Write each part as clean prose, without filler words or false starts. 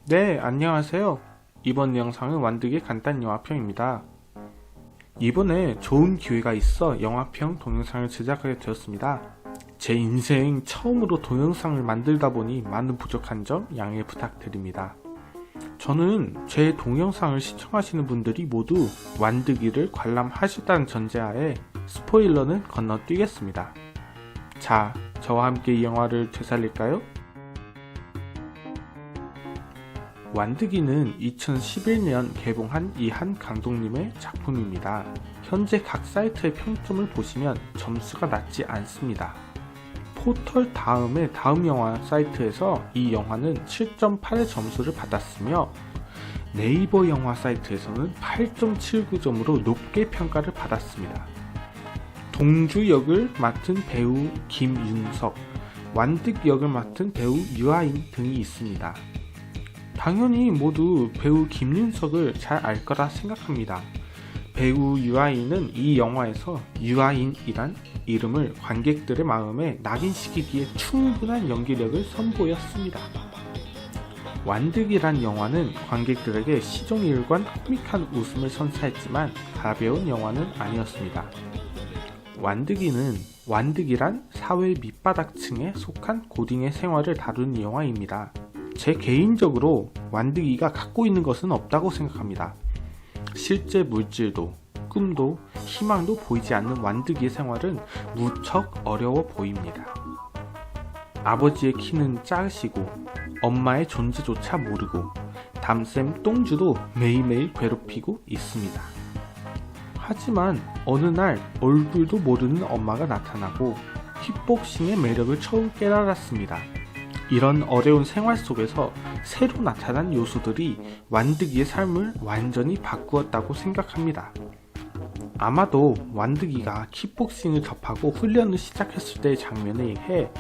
네, 안녕하세요. 이번 영상은 완득의 간단 영화평입니다. 이번에 좋은 기회가 있어 영화평 동영상을 제작하게 되었습니다. 제 인생 처음으로 동영상을 만들다 보니 많은 부족한 점 양해 부탁드립니다. 저는 제 동영상을 시청하시는 분들이 모두 완득이를 관람하셨다는 전제하에 스포일러는 건너뛰겠습니다. 자, 저와 함께 이 영화를 되살릴까요? 완득이는 2011년 개봉한 이한 감독님의 작품입니다. 현재 각 사이트의 평점을 보시면 점수가 낮지 않습니다. 포털 다음의 다음 영화 사이트에서 이 영화는 7.8의 점수를 받았으며 네이버 영화 사이트에서는 8.79점으로 높게 평가를 받았습니다. 동주 역을 맡은 배우 김윤석, 완득 역을 맡은 배우 유아인 등이 있습니다. 당연히 모두 배우 김윤석을 잘 알 거라 생각합니다. 배우 유아인은 이 영화에서 유아인이란 이름을 관객들의 마음에 낙인시키기에 충분한 연기력을 선보였습니다. 완득이란 영화는 관객들에게 시종일관 코믹한 웃음을 선사했지만 가벼운 영화는 아니었습니다. 완득이란 사회 밑바닥층에 속한 고딩의 생활을 다루는 영화입니다. 제 개인적으로 완득이가 갖고 있는 것은 없다고 생각합니다. 실제 물질도, 꿈도, 희망도 보이지 않는 완득이의 생활은 무척 어려워 보입니다. 아버지의 키는 작으시고 엄마의 존재조차 모르고 담쌤 똥주도 매일매일 괴롭히고 있습니다. 하지만 어느 날 얼굴도 모르는 엄마가 나타나고 킥복싱의 매력을 처음 깨달았습니다. 이런 어려운 생활 속에서 새로 나타난 요소들이 완득이의 삶을 완전히 바꾸었다고 생각합니다. 아마도 완득이가 킥복싱을 접하고 훈련을 시작했을 때의 장면에 의해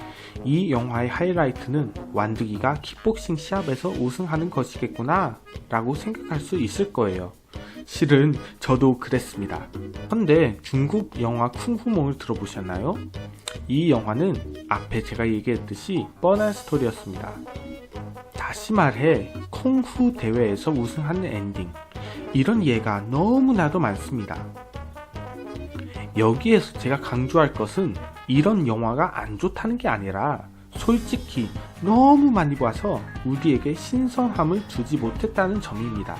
이 영화의 하이라이트는 완득이가 킥복싱 시합에서 우승하는 것이겠구나 라고 생각할 수 있을 거예요. 실은 저도 그랬습니다. 그런데 중국 영화 쿵푸몽을 들어보셨나요? 이 영화는 앞에 제가 얘기했듯이 뻔한 스토리였습니다. 다시 말해 쿵푸 대회에서 우승하는 엔딩, 이런 예가 너무나도 많습니다. 여기에서 제가 강조할 것은 이런 영화가 안 좋다는 게 아니라 솔직히 너무 많이 봐서 우리에게 신선함을 주지 못했다는 점입니다.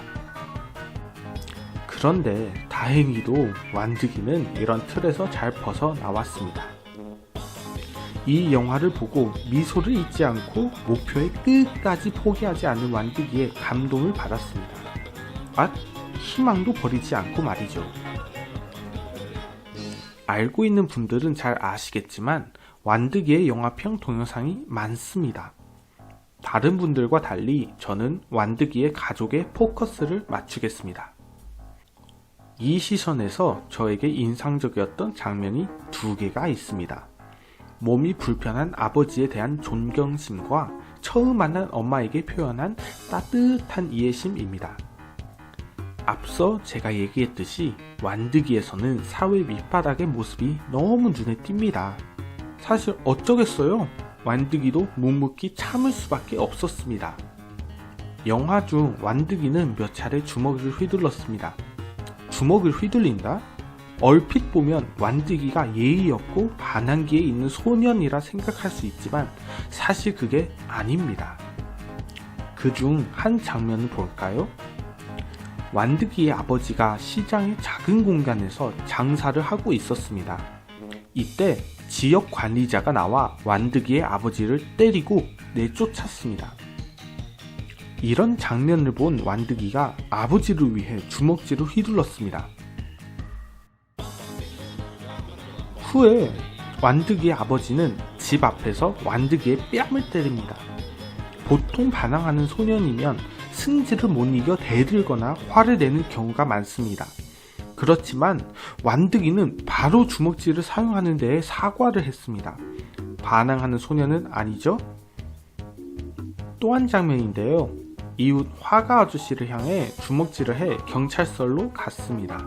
그런데 다행히도 완득이는 이런 틀에서 잘 벗어나왔습니다. 이 영화를 보고 미소를 잊지 않고 목표에 끝까지 포기하지 않는 완득이에 감동을 받았습니다. 희망도 버리지 않고 말이죠. 알고 있는 분들은 잘 아시겠지만 완득이의 영화평 동영상이 많습니다. 다른 분들과 달리 저는 완득이의 가족에 포커스를 맞추겠습니다. 이 시선에서 저에게 인상적이었던 장면이 두 개가 있습니다. 몸이 불편한 아버지에 대한 존경심과 처음 만난 엄마에게 표현한 따뜻한 이해심입니다. 앞서 제가 얘기했듯이 완득이에서는 사회 밑바닥의 모습이 너무 눈에 띕니다. 사실 어쩌겠어요? 완득이도 묵묵히 참을 수밖에 없었습니다. 영화 중 완득이는 몇 차례 주먹을 휘둘렀습니다. 주먹을 휘둘린다? 얼핏 보면 완득이가 예의 없고 반항기에 있는 소년이라 생각할 수 있지만 사실 그게 아닙니다. 그중 한 장면을 볼까요? 완득이의 아버지가 시장의 작은 공간에서 장사를 하고 있었습니다. 이때 지역 관리자가 나와 완득이의 아버지를 때리고 내쫓았습니다. 이런 장면을 본 완득이가 아버지를 위해 주먹질을 휘둘렀습니다. 후에 완득이의 아버지는 집 앞에서 완득이의 뺨을 때립니다. 보통 반항하는 소년이면 승질을 못 이겨 대들거나 화를 내는 경우가 많습니다. 그렇지만 완득이는 바로 주먹질을 사용하는 데에 사과를 했습니다. 반항하는 소년은 아니죠? 또 한 장면인데요. 이웃 화가 아저씨를 향해 주먹질을 해 경찰서로 갔습니다.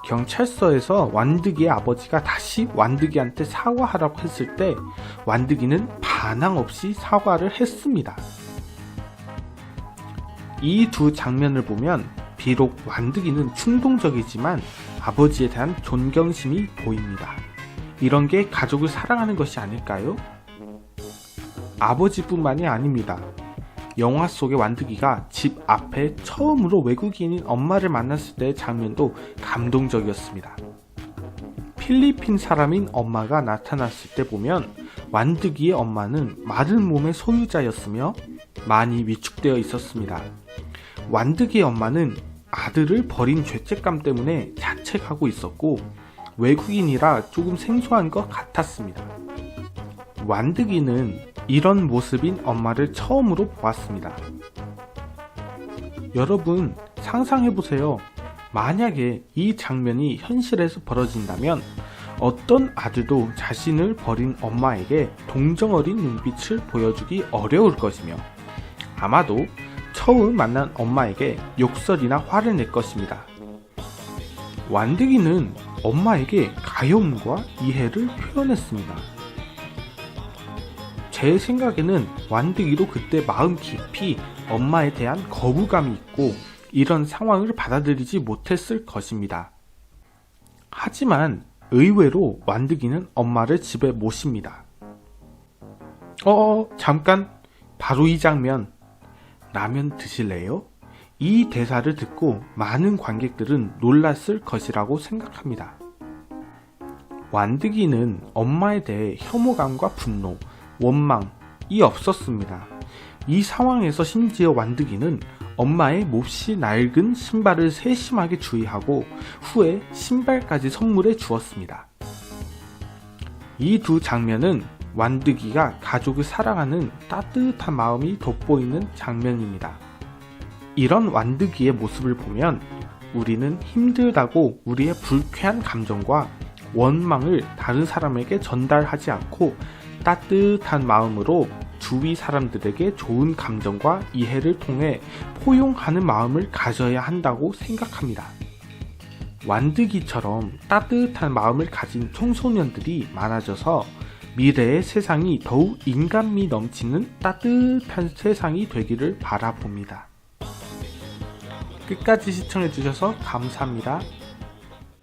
경찰서에서 완득이의 아버지가 다시 완득이한테 사과하라고 했을 때 완득이는 반항 없이 사과를 했습니다. 이 두 장면을 보면 비록 완득이는 충동적이지만 아버지에 대한 존경심이 보입니다. 이런 게 가족을 사랑하는 것이 아닐까요? 아버지뿐만이 아닙니다. 영화 속의 완득이가 집 앞에 처음으로 외국인인 엄마를 만났을 때의 장면도 감동적이었습니다. 필리핀 사람인 엄마가 나타났을 때 보면 완득이의 엄마는 마른 몸의 소유자였으며 많이 위축되어 있었습니다. 완득이의 엄마는 아들을 버린 죄책감 때문에 자책하고 있었고 외국인이라 조금 생소한 것 같았습니다. 완득이는 이런 모습인 엄마를 처음으로 보았습니다. 여러분 상상해보세요. 만약에 이 장면이 현실에서 벌어진다면 어떤 아들도 자신을 버린 엄마에게 동정어린 눈빛을 보여주기 어려울 것이며 아마도 처음 만난 엄마에게 욕설이나 화를 낼 것입니다. 완득이는 엄마에게 가여움과 이해를 표현했습니다. 제 생각에는 완득이도 그때 마음 깊이 엄마에 대한 거부감이 있고 이런 상황을 받아들이지 못했을 것입니다. 하지만 의외로 완득이는 엄마를 집에 모십니다. 잠깐, 바로 이 장면. 라면 드실래요? 이 대사를 듣고 많은 관객들은 놀랐을 것이라고 생각합니다. 완득이는 엄마에 대해 혐오감과 분노, 원망이 없었습니다. 이 상황에서 심지어 완득이는 엄마의 몹시 낡은 신발을 세심하게 주의하고 후에 신발까지 선물해 주었습니다. 이 두 장면은 완득이가 가족을 사랑하는 따뜻한 마음이 돋보이는 장면입니다. 이런 완득이의 모습을 보면 우리는 힘들다고 우리의 불쾌한 감정과 원망을 다른 사람에게 전달하지 않고 따뜻한 마음으로 주위 사람들에게 좋은 감정과 이해를 통해 포용하는 마음을 가져야 한다고 생각합니다. 완득이처럼 따뜻한 마음을 가진 청소년들이 많아져서 미래의 세상이 더욱 인간미 넘치는 따뜻한 세상이 되기를 바라봅니다. 끝까지 시청해주셔서 감사합니다.